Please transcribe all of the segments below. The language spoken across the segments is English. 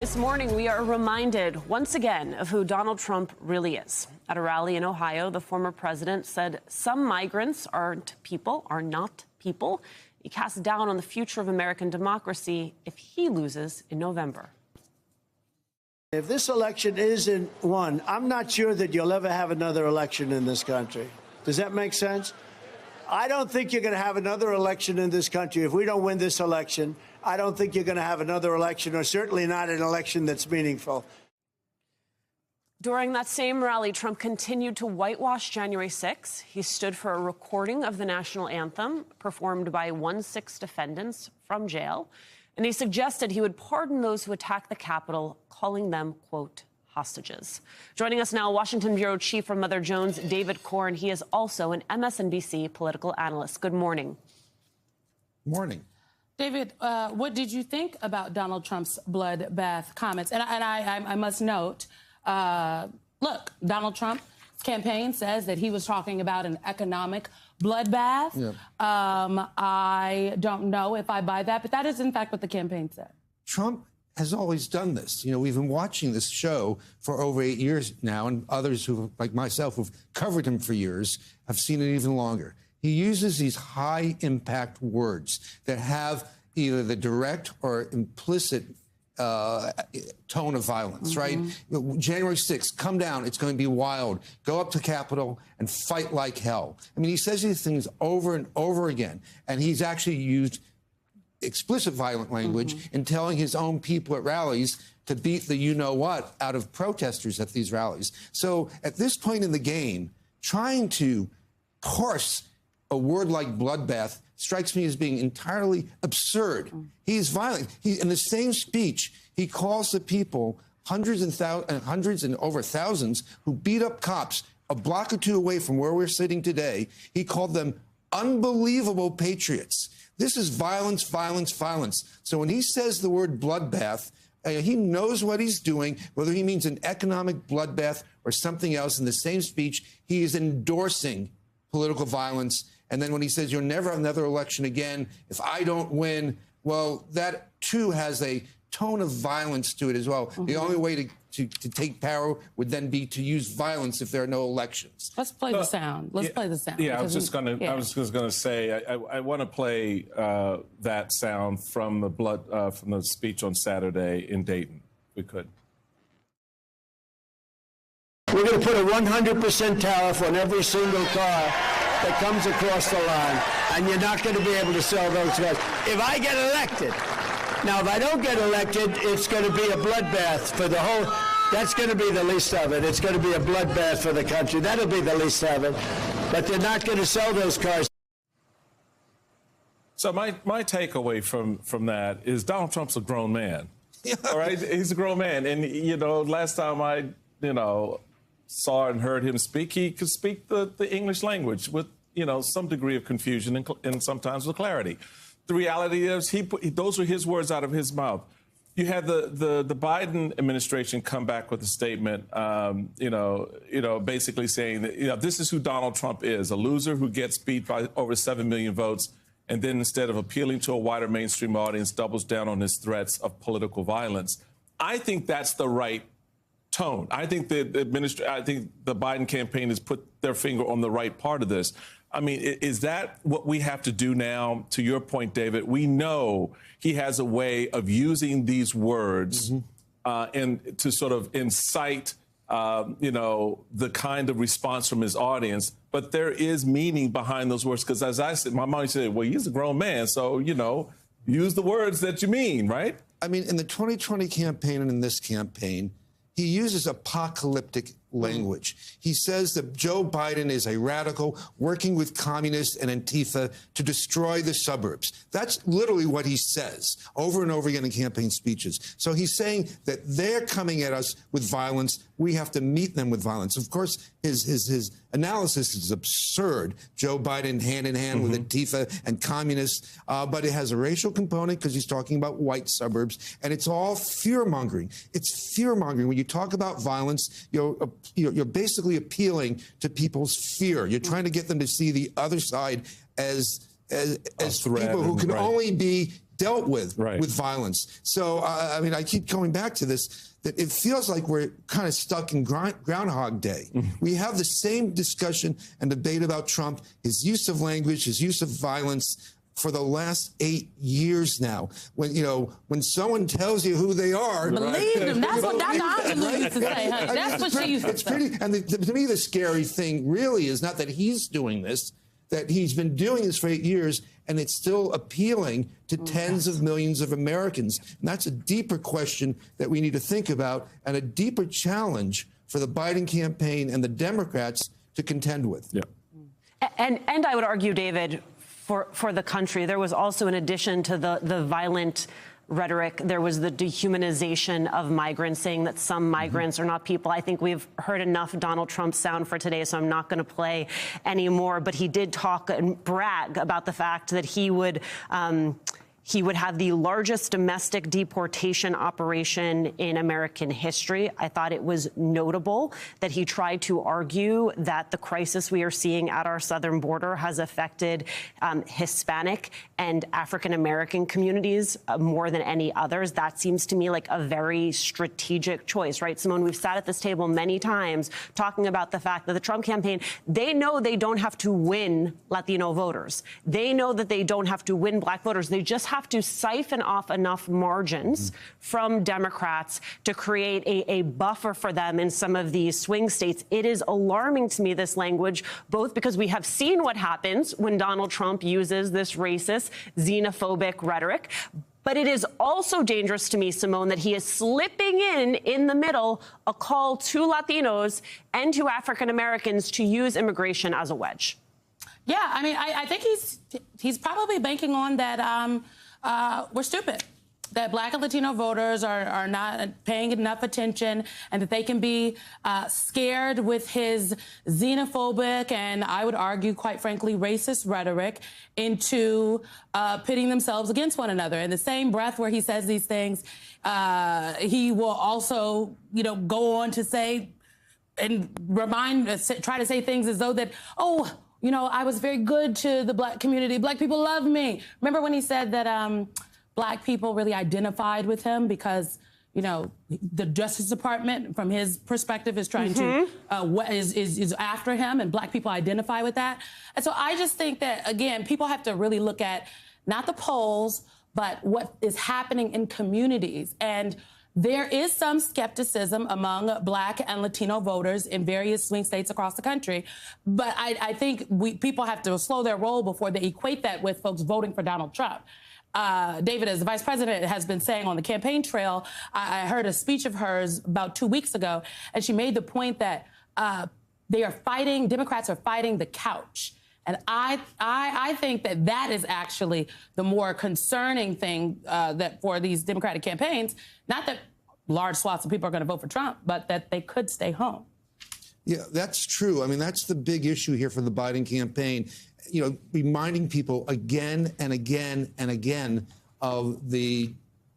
This morning, we are reminded once again of who Donald Trump really is. At a rally in Ohio, the former president said some migrants are not people. He cast doubt on the future of American democracy if he loses in November. If this election isn't won, I'm not sure that you'll ever have another election in this country. Does that make sense? I don't think you're going to have another election in this country. If we don't win this election, I don't think you're going to have another election, or certainly not an election that's meaningful. During that same rally, Trump continued to whitewash January 6. He stood for a recording of the national anthem performed by 1-6 defendants from jail. And he suggested he would pardon those who attacked the Capitol, calling them, quote, hostages. Joining us now, Washington Bureau Chief from Mother Jones, David Corn. He is also an MSNBC political analyst. Good morning. Morning. David, what did you think about Donald Trump's bloodbath comments? And I must note, look, Donald Trump's campaign says that he was talking about an economic bloodbath. Yeah. I don't know if I buy that, but that is, in fact, what the campaign said. Trump has always done this. You know, we've been watching this show for over 8 years now, and others who, like myself, who've covered him for years, have seen it even longer. He uses these high-impact words that have either the direct or implicit tone of violence, right? January 6th, come down, it's going to be wild. Go up to Capitol and fight like hell. I mean, he says these things over and over again, and he's actually used explicit violent language in telling his own people at rallies to beat the you-know-what out of protesters at these rallies. So at this point in the game, trying to parse a word like bloodbath strikes me as being entirely absurd. He's violent. In the same speech, he calls the people, hundreds and over thousands, who beat up cops a block or two away from where we're sitting today. He called them unbelievable patriots. This is violence, violence, violence. So when he says the word bloodbath, he knows what he's doing, whether he means an economic bloodbath or something else. In the same speech, he is endorsing political violence. And then when he says, you'll never have another election again if I don't win, well, that too has a tone of violence to it as well. The only way to take power would then be to use violence if there are no elections. Let's play the sound. Let's play the sound. Yeah, I was just going to say I want to play that sound from the speech on Saturday in Dayton. We could. We're going to put a 100% tariff on every single car that comes across the line, and you're not going to be able to sell those cars. If I get elected, now if I don't get elected, it's going to be a bloodbath for the whole, that's going to be the least of it. It's going to be a bloodbath for the country. That'll be the least of it. But they're not going to sell those cars. So my takeaway from that is Donald Trump's a grown man. Yeah. All right, he's a grown man, and last time I saw and heard him speak, he could speak the English language with some degree of confusion and sometimes with clarity. The reality is those were his words out of his mouth. You had the Biden administration come back with a statement, basically saying that this is who Donald Trump is, a loser who gets beat by over 7 million votes, and then instead of appealing to a wider mainstream audience, doubles down on his threats of political violence. I think that's the right tone. I think the Biden campaign has put their finger on the right part of this. I mean, is that what we have to do now? To your point, David, we know he has a way of using these words and to sort of incite, the kind of response from his audience. But there is meaning behind those words, because as I said, my mom said, well, he's a grown man, so, use the words that you mean, right? I mean, in the 2020 campaign and in this campaign, he uses apocalyptic language. He says that Joe Biden is a radical working with communists and Antifa to destroy the suburbs. That's literally what he says over and over again in campaign speeches. So he's saying that they're coming at us with violence. We have to meet them with violence. Of course, his analysis is absurd. Joe Biden hand in hand with Antifa and communists, but it has a racial component because he's talking about white suburbs, and it's all fear-mongering. It's fear-mongering. When you talk about violence, you're basically appealing to people's fear. You're trying to get them to see the other side as people who can only be dealt with Right. with violence. So, I mean, I keep coming back to this, that it feels like we're kind of stuck in Groundhog Day. We have the same discussion and debate about Trump, his use of language, his use of violence for the last 8 years now. When someone tells you who they are, Believe them. That's what Dr. Angelou used to say, honey. That's what she used to say. To me, the scary thing really is not that he's doing this, that he's been doing this for 8 years, and it's still appealing to tens of millions of Americans. And that's a deeper question that we need to think about, and a deeper challenge for the Biden campaign and the Democrats to contend with. Yeah. And I would argue, David, for the country, there was also, in addition to the violent rhetoric, there was the dehumanization of migrants, saying that some migrants are not people. I think we've heard enough Donald Trump sound for today, so I'm not going to play anymore. But he did talk and brag about the fact that he would have the largest domestic deportation operation in American history. I thought it was notable that he tried to argue that the crisis we are seeing at our southern border has affected Hispanic and African-American communities more than any others. That seems to me like a very strategic choice, right? Simone, we've sat at this table many times talking about the fact that the Trump campaign, they know they don't have to win Latino voters. They know that they don't have to win Black voters. They just have to siphon off enough margins from Democrats to create a buffer for them in some of these swing states. It is alarming to me, this language, both because we have seen what happens when Donald Trump uses this racist, xenophobic rhetoric, but it is also dangerous to me, Simone, that he is slipping in the middle, a call to Latinos and to African Americans to use immigration as a wedge. Yeah, I mean, I think he's probably banking on that we're stupid, that Black and Latino voters are not paying enough attention, and that they can be scared with his xenophobic and, I would argue, quite frankly, racist rhetoric into pitting themselves against one another. In the same breath where he says these things, he will also, go on to say and try to say things as though that, I was very good to the Black community. Black people love me. Remember when he said that Black people really identified with him because, the Justice Department, from his perspective, is trying to is after him, and Black people identify with that. And so I just think that, again, people have to really look at not the polls, but what is happening in communities. And there is some skepticism among Black and Latino voters in various swing states across the country. But I think people have to slow their roll before they equate that with folks voting for Donald Trump. David, as the vice president has been saying on the campaign trail, I heard a speech of hers about 2 weeks ago, and she made the point that Democrats are fighting the couch. And I think that is actually the more concerning thing that for these Democratic campaigns, not that large swaths of people are going to vote for Trump, but that they could stay home. Yeah, that's true. I mean, that's the big issue here for the Biden campaign. Reminding people again and again and again of the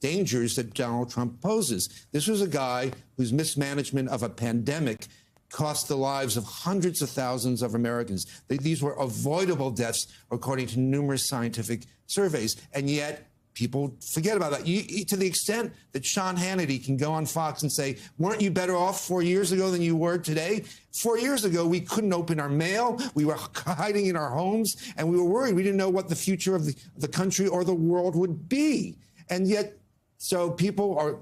dangers that Donald Trump poses. This was a guy whose mismanagement of a pandemic cost the lives of hundreds of thousands of Americans. These were avoidable deaths, according to numerous scientific surveys. And yet, people forget about that. To the extent that Sean Hannity can go on Fox and say, weren't you better off 4 years ago than you were today? 4 years ago, we couldn't open our mail. We were hiding in our homes, and we were worried. We didn't know what the future of the country or the world would be. And yet, so people are,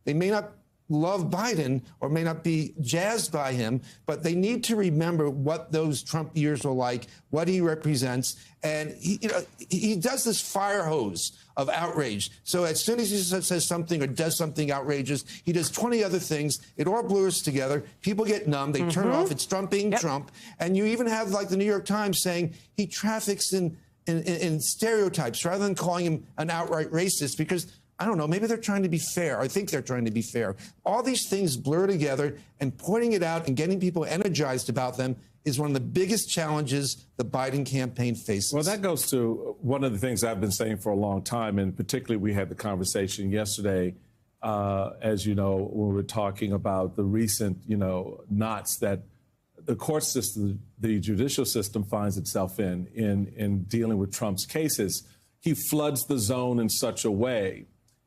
they may not love Biden or may not be jazzed by him, but they need to remember what those Trump years were like, what he represents. And he does this fire hose of outrage. So as soon as he says something or does something outrageous, he does 20 other things. It all blurs together. People get numb. They turn off. It's Trump being Trump. And you even have like the New York Times saying he traffics in stereotypes rather than calling him an outright racist, because I don't know, maybe they're trying to be fair. I think they're trying to be fair. All these things blur together, and pointing it out and getting people energized about them is one of the biggest challenges the Biden campaign faces. Well, that goes to one of the things I've been saying for a long time, and particularly we had the conversation yesterday, as you know, when we were talking about the recent, knots that the court system, the judicial system finds itself in dealing with Trump's cases. he floods the zone in such a way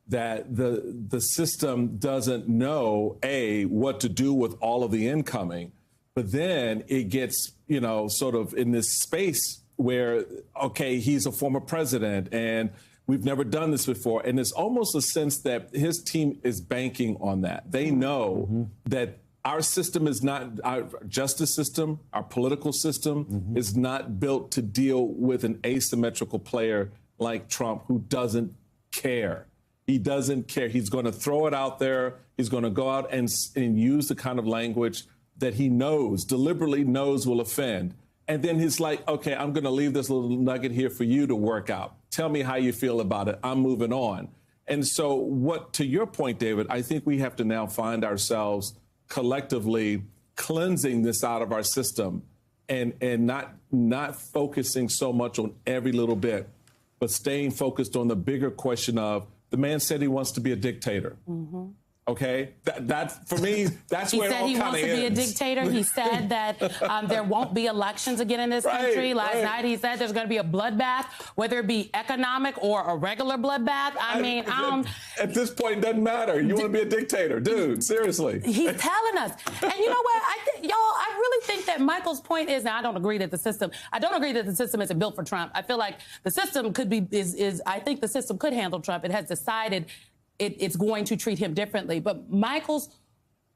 that the system doesn't know, A, what to do with all of the incoming, but then it gets, sort of in this space where, okay, he's a former president and we've never done this before. And there's almost a sense that his team is banking on that. They know that our system is not, our justice system, our political system is not built to deal with an asymmetrical player like Trump who doesn't care. He doesn't care. He's going to throw it out there. He's going to go out and use the kind of language that he knows, deliberately knows will offend. And then he's like, okay, I'm going to leave this little nugget here for you to work out. Tell me how you feel about it. I'm moving on. And so to your point, David, I think we have to now find ourselves collectively cleansing this out of our system and not focusing so much on every little bit, but staying focused on the bigger question of the man said he wants to be a dictator. Okay, that for me, that's where it all kind of ends. He said he wants to be a dictator. He said that there won't be elections again in this country. Last night he said there's going to be a bloodbath, whether it be economic or a regular bloodbath. I mean, at this point, it doesn't matter. You want to be a dictator, dude? Seriously. He's telling us, and you know what? I really think that Michael's point is. Now, I don't agree that the system isn't built for Trump. I feel like the system could be. I think the system could handle Trump. It has decided it's going to treat him differently. But Michael's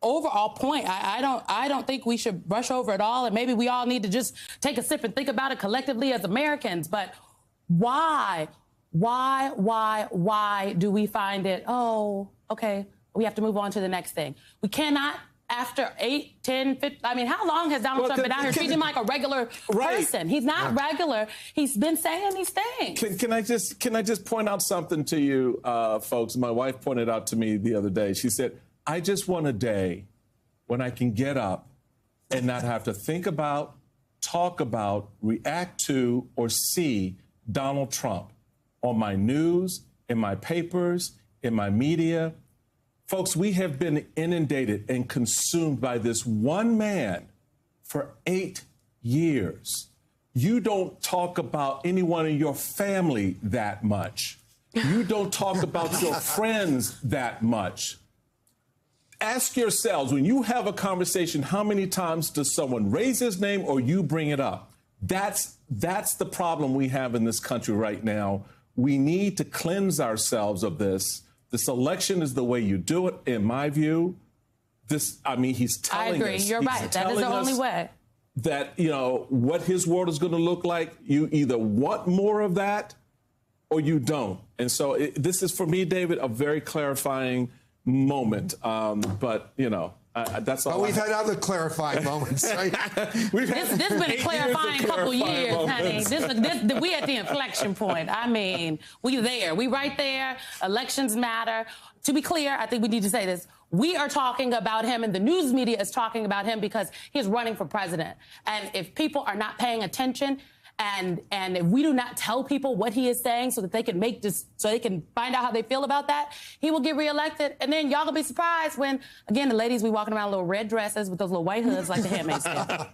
overall point, I don't think we should brush over it all. And maybe we all need to just take a sip and think about it collectively as Americans. But why do we find it, oh, okay, we have to move on to the next thing? We cannot, after 8, 10, 15, I mean, how long has Donald Trump been out here treating like a regular person? He's not regular. He's been saying these things. Can I just point out something to you, folks? My wife pointed out to me the other day. She said, I just want a day when I can get up and not have to think about, talk about, react to, or see Donald Trump on my news, in my papers, in my media. Folks, we have been inundated and consumed by this one man for 8 years. You don't talk about anyone in your family that much. You don't talk about your friends that much. Ask yourselves, when you have a conversation, how many times does someone raise his name or you bring it up? That's the problem we have in this country right now. We need to cleanse ourselves of this. This election is the way you do it, in my view. He's telling us. I agree. You're right. That is the only way. That, what his world is going to look like, you either want more of that or you don't. And so this is, for me, David, a very clarifying moment. But that's all. But we've had other clarifying moments, right? This been a clarifying couple years, honey. We at the inflection point. I mean, we there. We right there. Elections matter. To be clear, I think we need to say this. We are talking about him, and the news media is talking about him because he's running for president. And if people are not paying attention, and if we do not tell people what he is saying so that they can so they can find out how they feel about that, he will get reelected. And then y'all gonna be surprised when, again, the ladies be walking around in little red dresses with those little white hoods like the Handmaid's Tale.